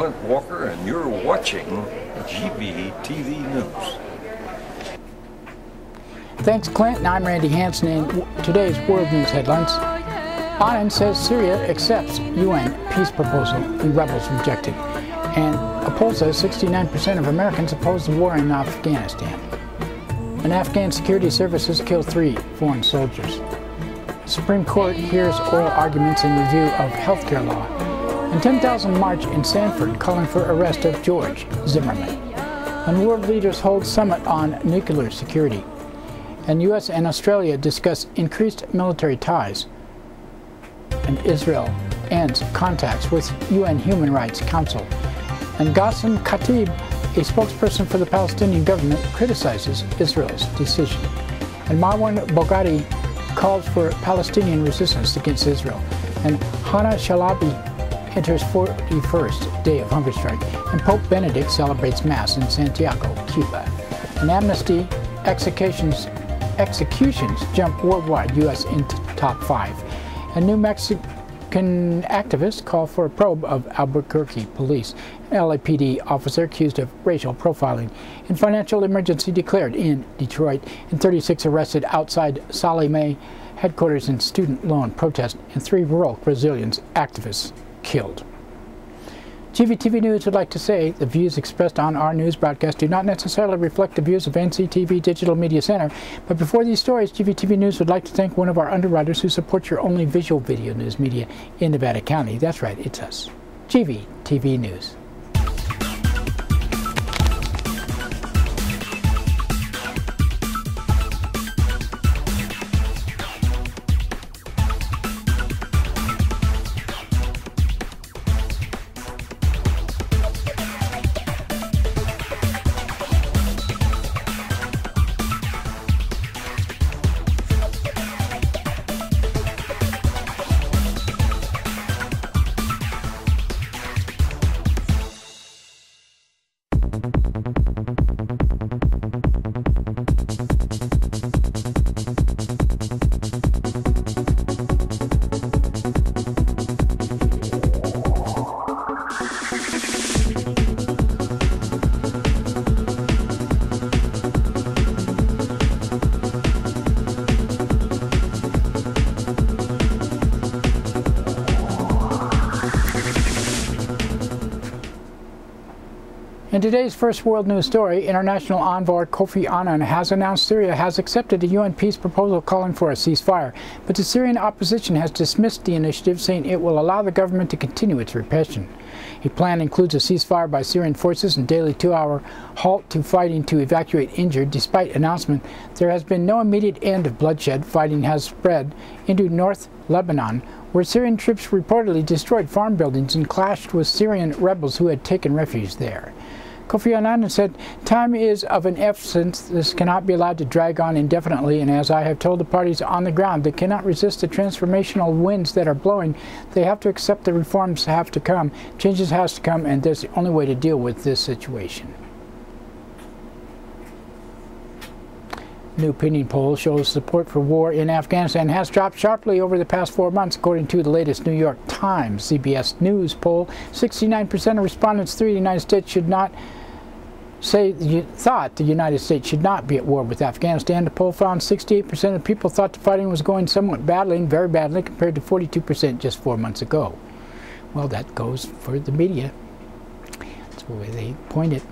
Clint Walker, and you're watching GVTV News. Thanks, Clint, and I'm Randy Hansen. In today's World News headlines, Annan says Syria accepts UN peace proposal, the rebels rejected. And a poll says 69% of Americans oppose the war in Afghanistan. And Afghan security services kill 3 foreign soldiers. Supreme Court hears oral arguments in review of healthcare law. And 10,000 march in Sanford calling for arrest of George Zimmerman. And world leaders hold summit on nuclear security. And U.S. and Australia discuss increased military ties. And Israel ends contacts with UN Human Rights Council. And Ghassan Khatib, a spokesperson for the Palestinian government, criticizes Israel's decision. And Marwan Boghati calls for Palestinian resistance against Israel. And Hana Shalabi enters 41st day of hunger strike. And Pope Benedict celebrates Mass in Santiago, Cuba. And Amnesty executions jump worldwide, U.S. into top 5. And New Mexican activists call for a probe of Albuquerque police. An LAPD officer accused of racial profiling. And financial emergency declared in Detroit. And 36 arrested outside Sallie Mae headquarters in student loan protest. And 3 rural Brazilian activists killed. GVTV News would like to say the views expressed on our news broadcast do not necessarily reflect the views of NCTV Digital Media Center. But before these stories, GVTV News would like to thank one of our underwriters who supports your only visual video news media in Nevada County. That's right, it's us. GVTV News. In today's first world news story, international envoy Kofi Annan has announced Syria has accepted a UN peace proposal calling for a ceasefire, but the Syrian opposition has dismissed the initiative, saying it will allow the government to continue its repression. A plan includes a ceasefire by Syrian forces and daily 2-hour halt to fighting to evacuate injured. Despite announcement, there has been no immediate end of bloodshed. Fighting has spread into North Lebanon, where Syrian troops reportedly destroyed farm buildings and clashed with Syrian rebels who had taken refuge there. Kofi Annan said, "Time is of an essence. This cannot be allowed to drag on indefinitely, and as I have told the parties on the ground, they cannot resist the transformational winds that are blowing. They have to accept the reforms have to come, changes has to come, and that's the only way to deal with this situation." New opinion poll shows support for war in Afghanistan has dropped sharply over the past 4 months, according to the latest New York Times CBS News poll. 69% of respondents thought the United States should not be at war with Afghanistan. The poll found 68% of people thought the fighting was going somewhat badly and very badly, compared to 42% just 4 months ago. Well, that goes for the media. That's the way they point it.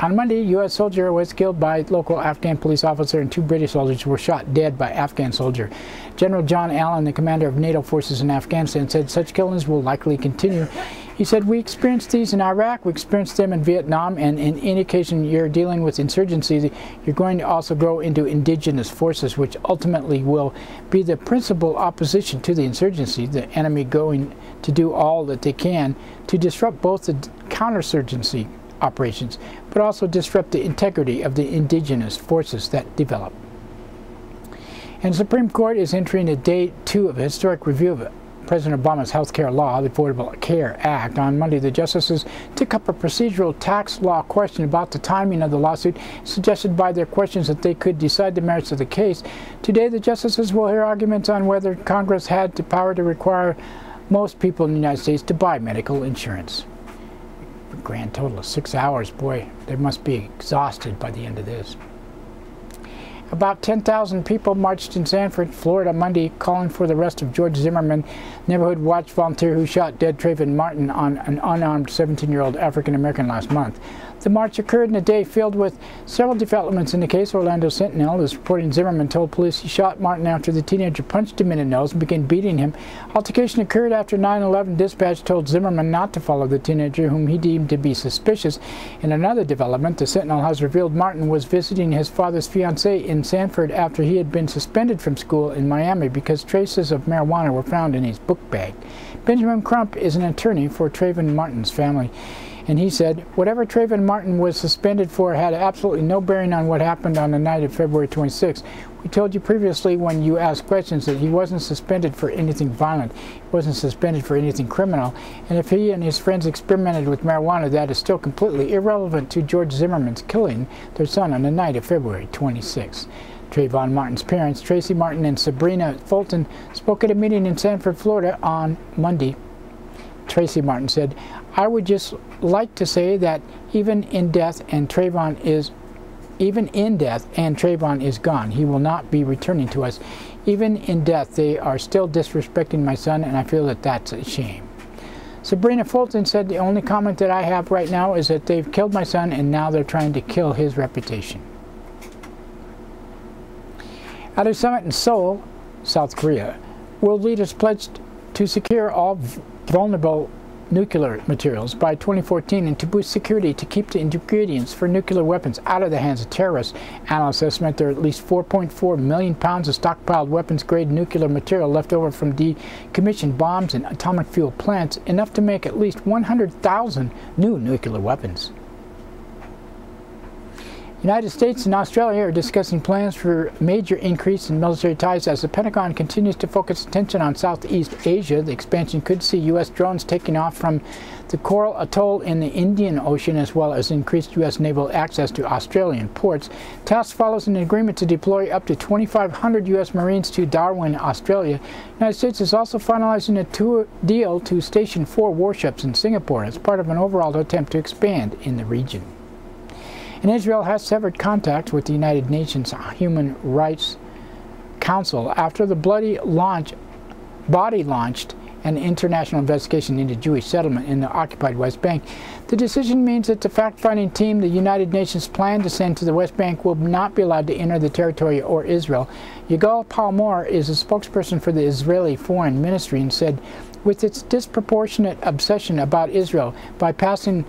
On Monday, a U.S. soldier was killed by a local Afghan police officer, and 2 British soldiers were shot dead by Afghan soldier. General John Allen, the commander of NATO forces in Afghanistan, said such killings will likely continue. He said, "We experienced these in Iraq, we experienced them in Vietnam, and in any occasion you're dealing with insurgency, you're going to also grow into indigenous forces, which ultimately will be the principal opposition to the insurgency, the enemy going to do all that they can to disrupt both the counterinsurgency operations, but also disrupt the integrity of the indigenous forces that develop." And the Supreme Court is entering a day 2 of a historic review of President Obama's health care law, the Affordable Care Act. On Monday, the justices took up a procedural tax law question about the timing of the lawsuit, suggested by their questions that they could decide the merits of the case. Today, the justices will hear arguments on whether Congress had the power to require most people in the United States to buy medical insurance. grand total of 6 hours. Boy, they must be exhausted by the end of this. About 10,000 people marched in Sanford, Florida Monday, calling for the arrest of George Zimmerman, neighborhood watch volunteer who shot dead Trayvon Martin on an unarmed 17-year-old African-American last month. The march occurred in a day filled with several developments in the case. Orlando Sentinel is reporting Zimmerman told police he shot Martin after the teenager punched him in the nose and began beating him. Altercation occurred after 9/11 dispatch told Zimmerman not to follow the teenager, whom he deemed to be suspicious. In another development, the Sentinel has revealed Martin was visiting his father's fiancée in Sanford after he had been suspended from school in Miami because traces of marijuana were found in his book bag. Benjamin Crump is an attorney for Trayvon Martin's family, and he said, whatever Trayvon Martin was suspended for had absolutely no bearing on what happened on the night of February 26th. We told you previously when you asked questions that he wasn't suspended for anything violent. He wasn't suspended for anything criminal. And if he and his friends experimented with marijuana, that is still completely irrelevant to George Zimmerman's killing their son on the night of February 26th. Trayvon Martin's parents, Tracy Martin and Sabrina Fulton, spoke at a meeting in Sanford, Florida on Monday. Tracy Martin said, I would just like to say that even in death and Trayvon is gone. He will not be returning to us. Even in death, they are still disrespecting my son, and I feel that that's a shame. Sabrina Fulton said, the only comment that I have right now is that they've killed my son, and now they're trying to kill his reputation. At a summit in Seoul, South Korea, world leaders pledged to secure all vulnerable nuclear materials by 2014 and to boost security to keep the ingredients for nuclear weapons out of the hands of terrorists. Analysts estimate there are at least 4.4 million pounds of stockpiled weapons-grade nuclear material left over from decommissioned bombs and atomic fuel plants, enough to make at least 100,000 new nuclear weapons. The United States and Australia are discussing plans for a major increase in military ties as the Pentagon continues to focus attention on Southeast Asia. The expansion could see U.S. drones taking off from the Coral Atoll in the Indian Ocean, as well as increased U.S. naval access to Australian ports. Task follows an agreement to deploy up to 2,500 U.S. Marines to Darwin, Australia. The United States is also finalizing a deal to station 4 warships in Singapore as part of an overall attempt to expand in the region. And Israel has severed contact with the United Nations Human Rights Council after the body launched an international investigation into Jewish settlement in the occupied West Bank. The decision means that the fact-finding team the United Nations planned to send to the West Bank will not be allowed to enter the territory or Israel. Yigal Palmor is a spokesperson for the Israeli Foreign Ministry and said, with its disproportionate obsession about Israel, by passing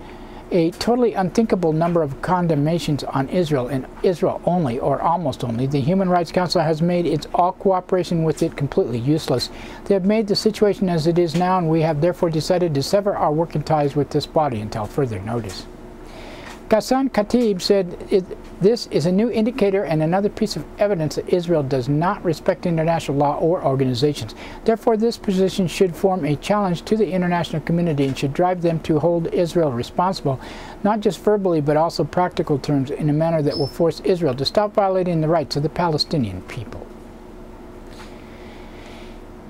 a totally unthinkable number of condemnations on Israel and Israel only or almost only, the Human Rights Council has made its all cooperation with it completely useless. They have made the situation as it is now, and we have therefore decided to sever our working ties with this body until further notice. Ghassan Khatib said this is a new indicator and another piece of evidence that Israel does not respect international law or organizations. Therefore, this position should form a challenge to the international community and should drive them to hold Israel responsible, not just verbally but also practical terms, in a manner that will force Israel to stop violating the rights of the Palestinian people.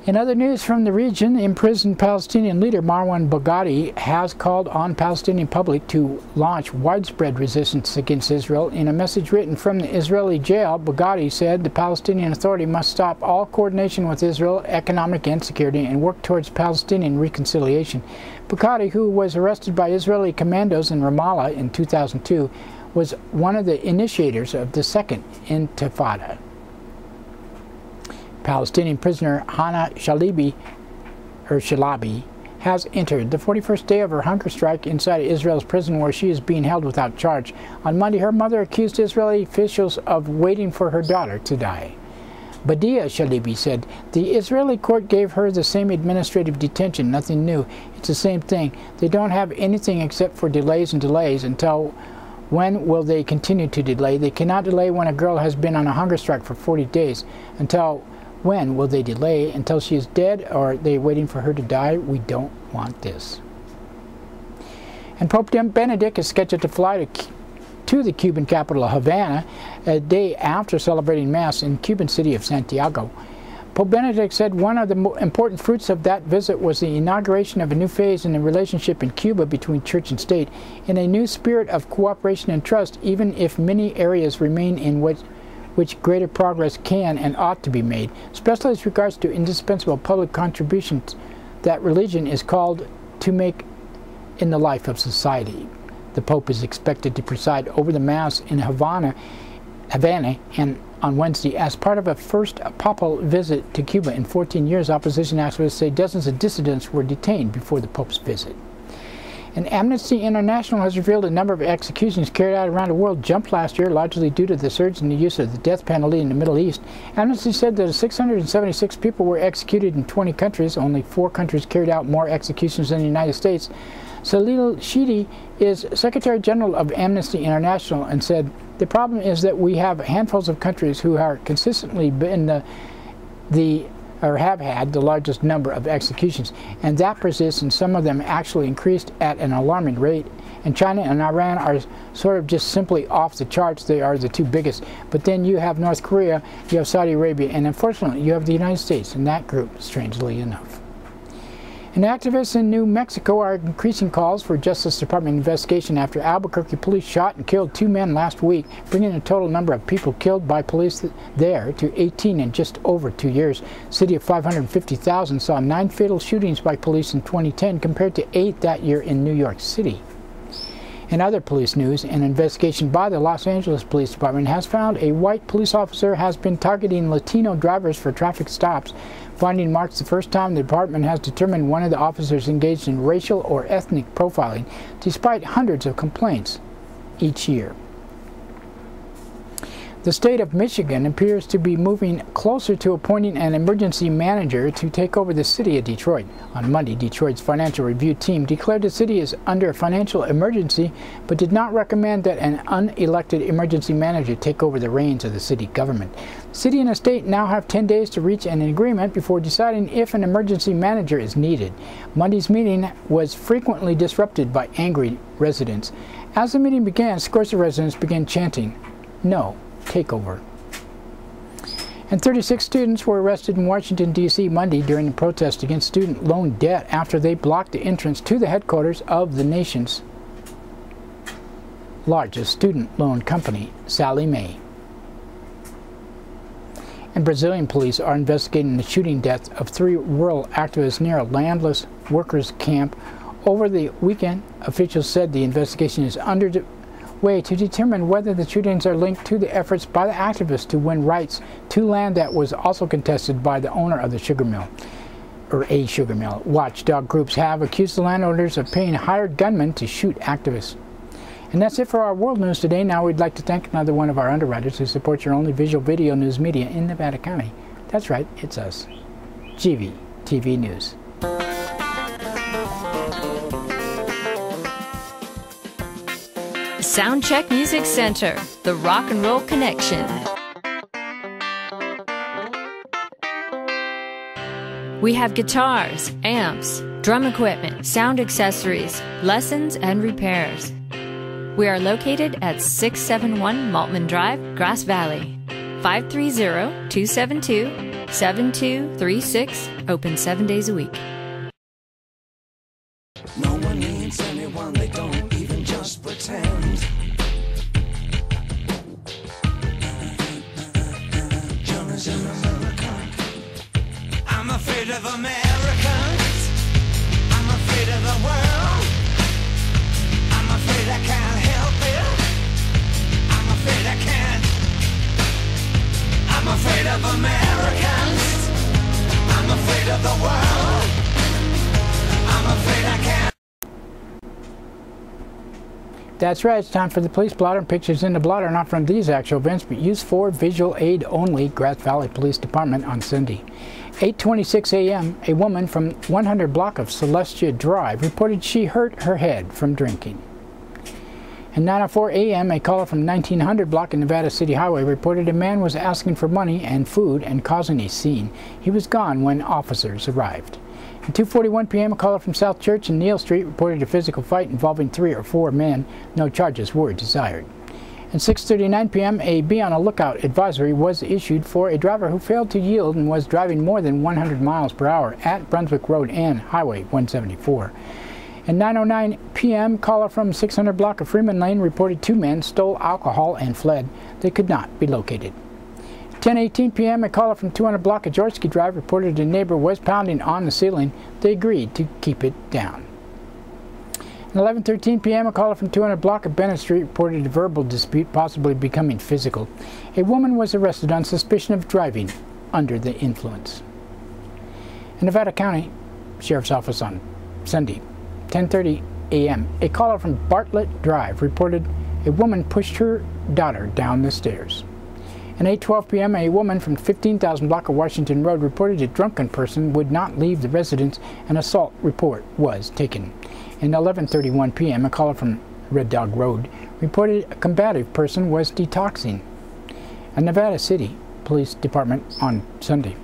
In other news from the region, the imprisoned Palestinian leader Marwan Barghouti has called on Palestinian public to launch widespread resistance against Israel. In a message written from the Israeli jail, Barghouti said the Palestinian Authority must stop all coordination with Israel, economic insecurity, and work towards Palestinian reconciliation. Barghouti, who was arrested by Israeli commandos in Ramallah in 2002, was one of the initiators of the Second Intifada. Palestinian prisoner Hana Shalabi has entered the 41st day of her hunger strike inside Israel's prison, where she is being held without charge. On Monday, her mother accused Israeli officials of waiting for her daughter to die. Badia Shalabi said, the Israeli court gave her the same administrative detention, nothing new. It's the same thing. They don't have anything except for delays and delays. Until when will they continue to delay? They cannot delay when a girl has been on a hunger strike for 40 days. Until when will they delay? Until she is dead, or are they waiting for her to die? We don't want this. And Pope Benedict is scheduled to fly to the Cuban capital of Havana a day after celebrating Mass in Cuban city of Santiago. Pope Benedict said one of the important fruits of that visit was the inauguration of a new phase in the relationship in Cuba between church and state, in a new spirit of cooperation and trust, even if many areas remain in which greater progress can and ought to be made, especially as regards to indispensable public contributions that religion is called to make in the life of society. The Pope is expected to preside over the Mass in Havana and on Wednesday as part of a first papal visit to Cuba in 14 years. Opposition activists say dozens of dissidents were detained before the Pope's visit. And Amnesty International has revealed a number of executions carried out around the world jumped last year, largely due to the surge in the use of the death penalty in the Middle East. Amnesty said that 676 people were executed in 20 countries. Only 4 countries carried out more executions than the United States. Salil Shidi is Secretary General of Amnesty International and said, "The problem is that we have handfuls of countries who are consistently been have had the largest number of executions, and that persists, and some of them actually increased at an alarming rate. And China and Iran are sort of just simply off the charts. They are the 2 biggest. But then you have North Korea, you have Saudi Arabia, and unfortunately you have the United States in that group, strangely enough." And activists in New Mexico are increasing calls for Justice Department investigation after Albuquerque police shot and killed 2 men last week, bringing the total number of people killed by police there to 18 in just over 2 years. A city of 550,000 saw 9 fatal shootings by police in 2010 compared to 8 that year in New York City. In other police news, an investigation by the Los Angeles Police Department has found a white police officer has been targeting Latino drivers for traffic stops. Finding marks the first time the department has determined one of the officers engaged in racial or ethnic profiling, despite hundreds of complaints each year. The state of Michigan appears to be moving closer to appointing an emergency manager to take over the city of Detroit. On Monday, Detroit's financial review team declared the city is under a financial emergency, but did not recommend that an unelected emergency manager take over the reins of the city government. The city and the state now have 10 days to reach an agreement before deciding if an emergency manager is needed. Monday's meeting was frequently disrupted by angry residents. As the meeting began, scores of residents began chanting, "No takeover." And 36 students were arrested in Washington, D.C. Monday during the protest against student loan debt after they blocked the entrance to the headquarters of the nation's largest student loan company, Sallie Mae. And Brazilian police are investigating the shooting deaths of 3 rural activists near a landless workers' camp over the weekend. Officials said the investigation is underway to determine whether the shootings are linked to the efforts by the activists to win rights to land that was also contested by the owner of the sugar mill, or a sugar mill. Watchdog groups have accused the landowners of paying hired gunmen to shoot activists. And that's it for our world news today. Now we'd like to thank another one of our underwriters who supports your only visual video news media in Nevada County. That's right, it's us, GVTV News. Soundcheck Music Center, the rock and roll connection. We have guitars, amps, drum equipment, sound accessories, lessons, and repairs. We are located at 671 Maltman Drive, Grass Valley. 530-272-7236, open 7 days a week. No one needs anyone, they don't even just pretend. John is an American. I'm afraid of Americans. I'm afraid of the world. I'm afraid I can't help it. I'm afraid I can't. I'm afraid of Americans. I'm afraid of the world. I'm afraid I can't. That's right, it's time for the police blotter. Pictures in the blotter not from these actual events, but used for visual aid only. Grass Valley Police Department on Sunday. 8:26 a.m., a woman from 100 block of Celestia Drive reported she hurt her head from drinking. At 9:04 a.m., a caller from 1900 block in Nevada City Highway reported a man was asking for money and food and causing a scene. He was gone when officers arrived. At 2:41 p.m., a caller from South Church and Neal Street reported a physical fight involving 3 or 4 men. No charges were desired. At 6:39 p.m., a be on a lookout advisory was issued for a driver who failed to yield and was driving more than 100 miles per hour at Brunswick Road and Highway 174. At 9:09 p.m., caller from 600 block of Freeman Lane reported 2 men stole alcohol and fled. They could not be located. 10:18 p.m., a caller from 200 block of Georgesky Drive reported a neighbor was pounding on the ceiling. They agreed to keep it down. At 11:13 p.m., a caller from 200 block of Bennett Street reported a verbal dispute, possibly becoming physical. A woman was arrested on suspicion of driving under the influence. In Nevada County Sheriff's Office on Sunday, 10:30 a.m., a caller from Bartlett Drive reported a woman pushed her daughter down the stairs. At 8:12 p.m., a woman from 15,000 block of Washington Road reported a drunken person would not leave the residence. An assault report was taken. At 11:31 p.m., a caller from Red Dog Road reported a combative person was detoxing. At Nevada City Police Department on Sunday,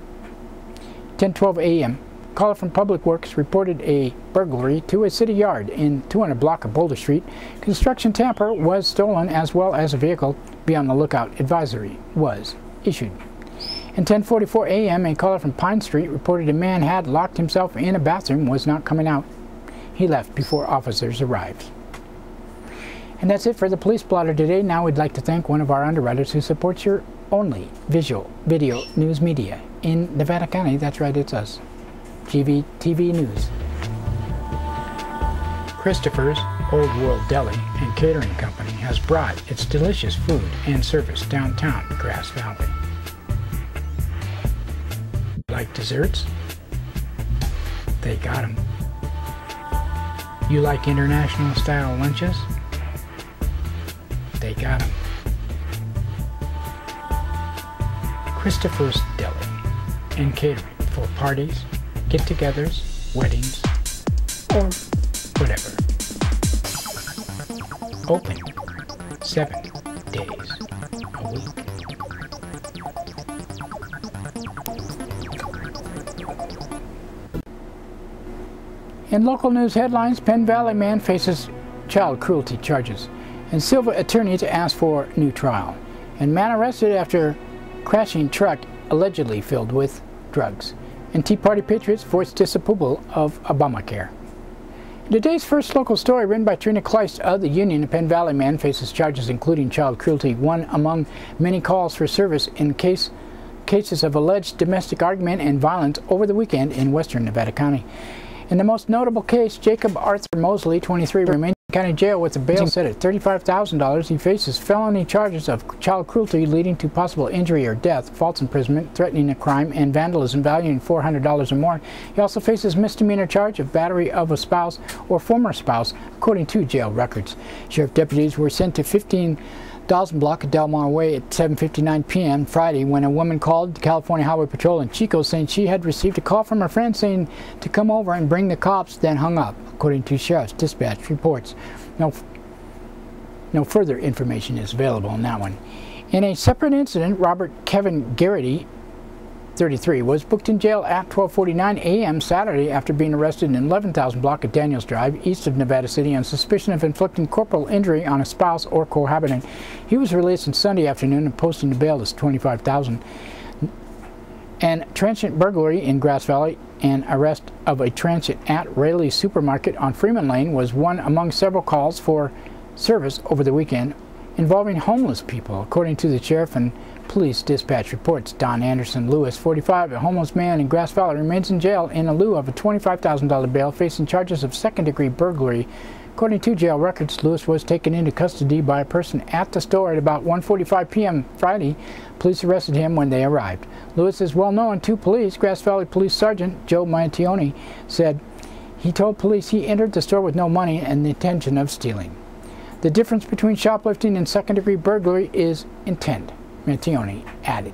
10:12 a.m., a caller from Public Works reported a burglary to a city yard in 200 block of Boulder Street. Construction tamper was stolen as well as a vehicle. Be on the lookout advisory was issued. At 10:44 a.m., a caller from Pine Street reported a man had locked himself in a bathroom, was not coming out. He left before officers arrived. And that's it for the Police Blotter today. Now we'd like to thank one of our underwriters who supports your only visual video news media in Nevada County. That's right, it's us. GVTV News. Christopher's Old World Deli and Catering Company has brought its delicious food and service downtown Grass Valley. Like desserts? They got them. You like international style lunches? They got them. Christopher's Deli and Catering for parties, get-togethers, weddings, or whatever. Open 7 days a week. In local news headlines, Penn Valley man faces child cruelty charges, and Silva attorney to ask for new trial, and man arrested after crashing truck allegedly filled with drugs, and Tea Party patriots voiced disapproval of Obamacare. In today's first local story, written by Trina Kleist of the Union, a Penn Valley man faces charges including child cruelty, one among many calls for service in cases of alleged domestic argument and violence over the weekend in western Nevada County. In the most notable case, Jacob Arthur Mosley, 23, remains in county jail with a bail set at $35,000. He faces felony charges of child cruelty leading to possible injury or death, false imprisonment, threatening a crime, and vandalism valuing $400 or more. He also faces misdemeanor charge of battery of a spouse or former spouse, according to jail records. Sheriff deputies were sent to 15,000 block of Del Mar Way at 7:59 p.m. Friday when a woman called the California Highway Patrol in Chico saying she had received a call from her friend saying to come over and bring the cops, then hung up, according to Sheriff's Dispatch reports. No further information is available on that one. In a separate incident, Robert Kevin Garrity, 33, was booked in jail at 12:49 a.m. Saturday after being arrested in 11,000 block of Daniels Drive, east of Nevada City, on suspicion of inflicting corporal injury on a spouse or cohabitant. He was released on Sunday afternoon and posting the bail as $25,000. An transient burglary in Grass Valley and arrest of a transient at Rayleigh's Supermarket on Freeman Lane was one among several calls for service over the weekend involving homeless people, according to the sheriff and police dispatch reports. Don Anderson Lewis, 45, a homeless man in Grass Valley, remains in jail in lieu of a $25,000 bail, facing charges of second-degree burglary. According to jail records, Lewis was taken into custody by a person at the store at about 1:45 p.m. Friday. Police arrested him when they arrived. Lewis is well known to police. Grass Valley Police Sergeant Joe Mantione said he told police he entered the store with no money and the intention of stealing. The difference between shoplifting and second-degree burglary is intent, Mantione added.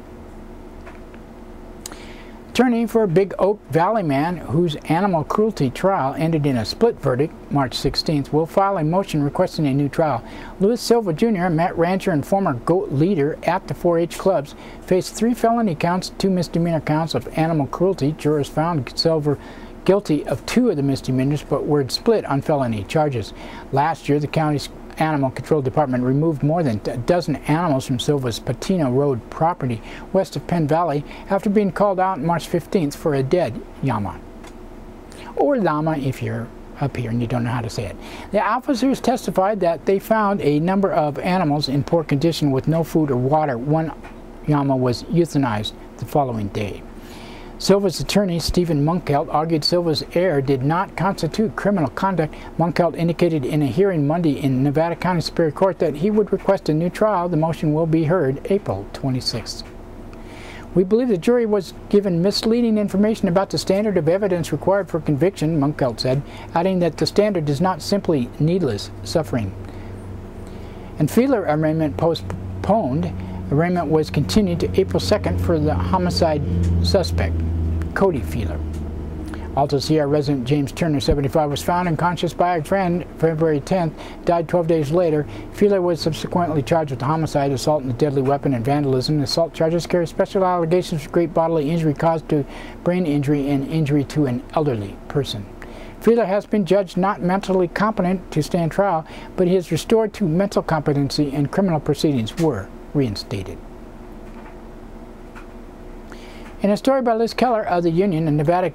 Attorney for a Big Oak Valley man whose animal cruelty trial ended in a split verdict March 16th will file a motion requesting a new trial. Luis Silva Jr., a Met rancher and former goat leader at the 4-H clubs, faced 3 felony counts, 2 misdemeanor counts of animal cruelty. Jurors found Silva guilty of 2 of the misdemeanors, but were split on felony charges. Last year, the county's Animal Control Department removed more than a dozen animals from Silva's Patino Road property west of Penn Valley after being called out March 15th for a dead llama. Or llama if you're up here and you don't know how to say it. The officers testified that they found a number of animals in poor condition with no food or water. One llama was euthanized the following day. Silva's attorney, Stephen Munkelt, argued Silva's error did not constitute criminal conduct. Munkelt indicated in a hearing Monday in Nevada County Superior Court that he would request a new trial. The motion will be heard April 26th. We believe the jury was given misleading information about the standard of evidence required for conviction, Munkelt said, adding that the standard is not simply needless suffering. And Feeler arraignment postponed. Arraignment was continued to April 2nd for the homicide suspect, Cody Feeler. Alta Sierra resident James Turner, 75, was found unconscious by a friend February 10th, died 12 days later. Feeler was subsequently charged with homicide, assault with a deadly weapon, and vandalism. The assault charges carry special allegations of great bodily injury caused to brain injury and injury to an elderly person. Feeler has been judged not mentally competent to stand trial, but he is restored to mental competency and criminal proceedings were reinstated. In a story by Liz Keller of the Union, a Nevada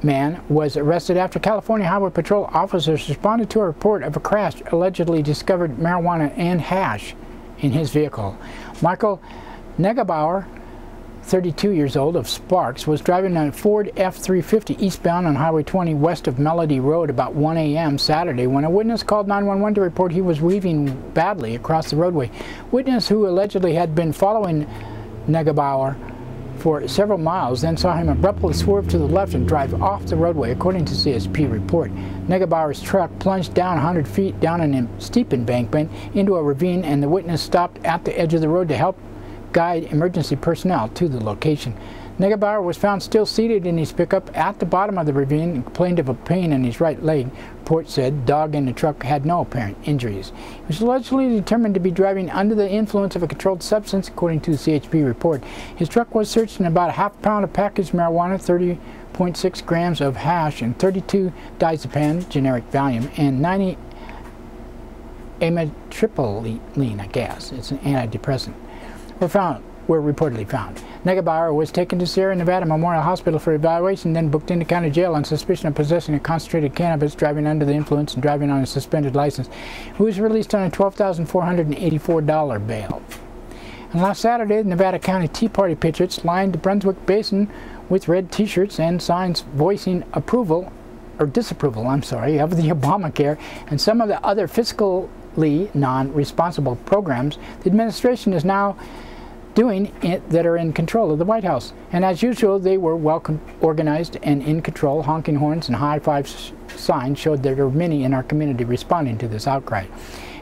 man was arrested after California Highway Patrol officers responded to a report of a crash allegedly discovered marijuana and hash in his vehicle. Michael Negebauer, 32 years old, of Sparks, was driving a Ford F-350 eastbound on Highway 20 west of Melody Road about 1 a.m. Saturday when a witness called 911 to report he was weaving badly across the roadway. Witness, who allegedly had been following Negebauer for several miles, then saw him abruptly swerve to the left and drive off the roadway, according to CSP report. Negebauer's truck plunged down 100 feet down a steep embankment into a ravine, and the witness stopped at the edge of the road to help guide emergency personnel to the location. Negebauer was found still seated in his pickup at the bottom of the ravine and complained of a pain in his right leg. Report said dog in the truck had no apparent injuries. He was allegedly determined to be driving under the influence of a controlled substance, according to the CHP report. His truck was searched and about a half pound of packaged marijuana, 30.6 grams of hash, and 32 diazepam, generic Valium, and 90 amitriptyline, I guess. It's an antidepressant. Were reportedly found. Negebauer was taken to Sierra Nevada Memorial Hospital for evaluation, then booked into county jail on suspicion of possessing a concentrated cannabis, driving under the influence, and driving on a suspended license. He was released on a $12,484 bail. And last Saturday, the Nevada County Tea Party patriots lined the Brunswick Basin with red T-shirts and signs voicing approval, or disapproval, I'm sorry, of the Obamacare and some of the other fiscally non-responsible programs the administration is now doing it that are in control of the White House. And as usual, they were well organized and in control. Honking horns and high-five signs showed there are many in our community responding to this outcry.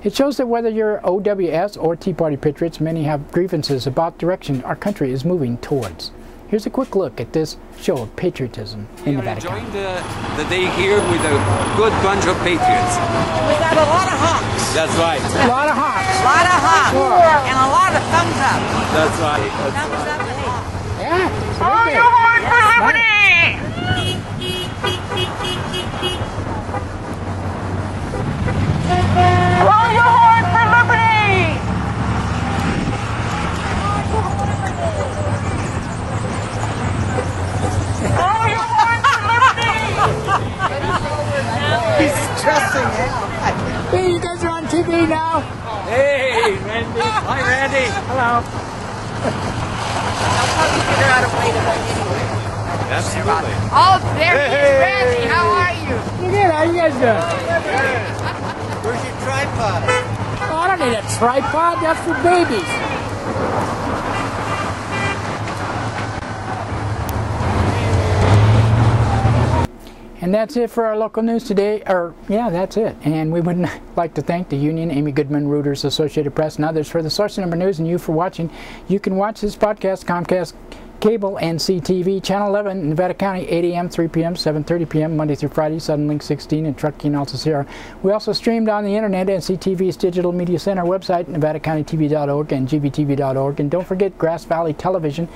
It shows that whether you're OWS or Tea Party patriots, many have grievances about direction our country is moving towards. Here's a quick look at this show of patriotism in Nevada County. We are enjoying the day here with a good bunch of patriots. We got a lot of honks. That's right. A lot of honks. A lot of honks. Sure. And a lot of thumbs up. That's right. Thumbs up and honks. Yeah. All your horn for liberty! All your horn for liberty! All your horn for liberty! He's stressing it. Hey, you guys are on TV now. Hey, Randy. Hi, Randy. Hello. I'll probably figure out a way to run anyway. Absolutely. Oh, there he is, Randy. How are you? You good? How you guys doing? Where's your tripod? Oh, I don't need a tripod. That's for babies. And that's it for our local news today. Yeah, that's it. And we would like to thank the Union, Amy Goodman, Reuters, Associated Press, and others for the source number news, and you for watching. You can watch this podcast, Comcast Cable and CTV, Channel 11, Nevada County, 8 a.m., 3 p.m., 7:30 p.m., Monday through Friday, Suddenlink 16, and Truckee and Alta Sierra. We also streamed on the internet at CTV's Digital Media Center website, NevadaCountyTV.org and GVTV.org. And don't forget Grass Valley Television,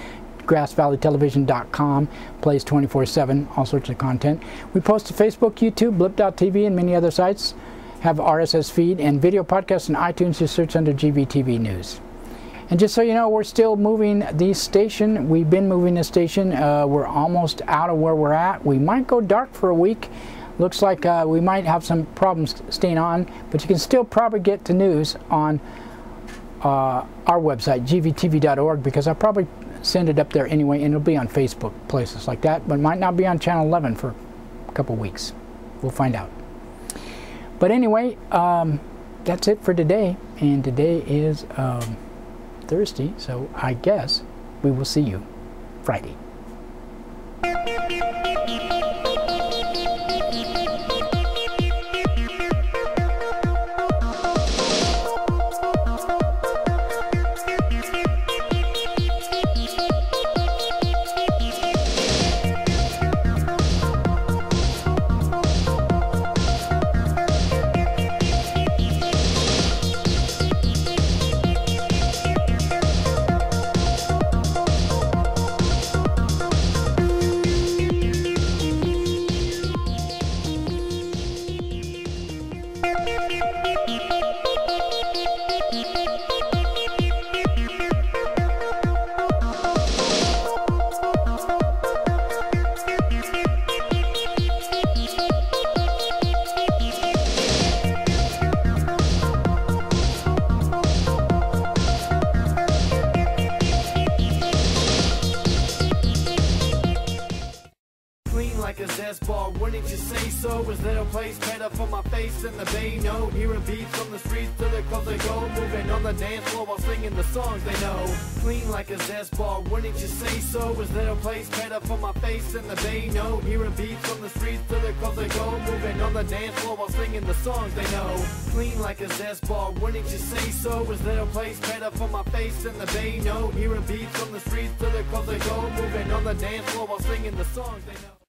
grassvalleytelevision.com, plays 24/7, all sorts of content. We post to Facebook, YouTube, blip.tv, and many other sites. Have RSS feed and video podcasts on iTunes. Just search under GVTV News. And just so you know, we're still moving the station. We've been moving the station. We're almost out of where we're at. We might go dark for a week. Looks like we might have some problems staying on, but you can still probably get the news on our website, gvtv.org, because I'll probably send it up there anyway, and it'll be on Facebook, places like that, but it might not be on Channel 11 for a couple weeks. We'll find out. But anyway, that's it for today, and today is Thursday, so I guess we will see you Friday. Like a zest ball, wouldn't you say so? Is there a place better for my face in the bay? No, hearing beats from the streets to the clubs they go, moving on the dance floor while singing the songs they know. Clean like a zest ball, wouldn't you say so? Is there a place better for my face in the bay? No, hearing beats from the streets to the clubs they go, moving on the dance floor while singing the songs they know. Clean like a zest ball, wouldn't you say so? Is there a place better for my face in the bay? No, hearing beats from the streets to the clubs they go, moving on the dance floor while singing the songs they know.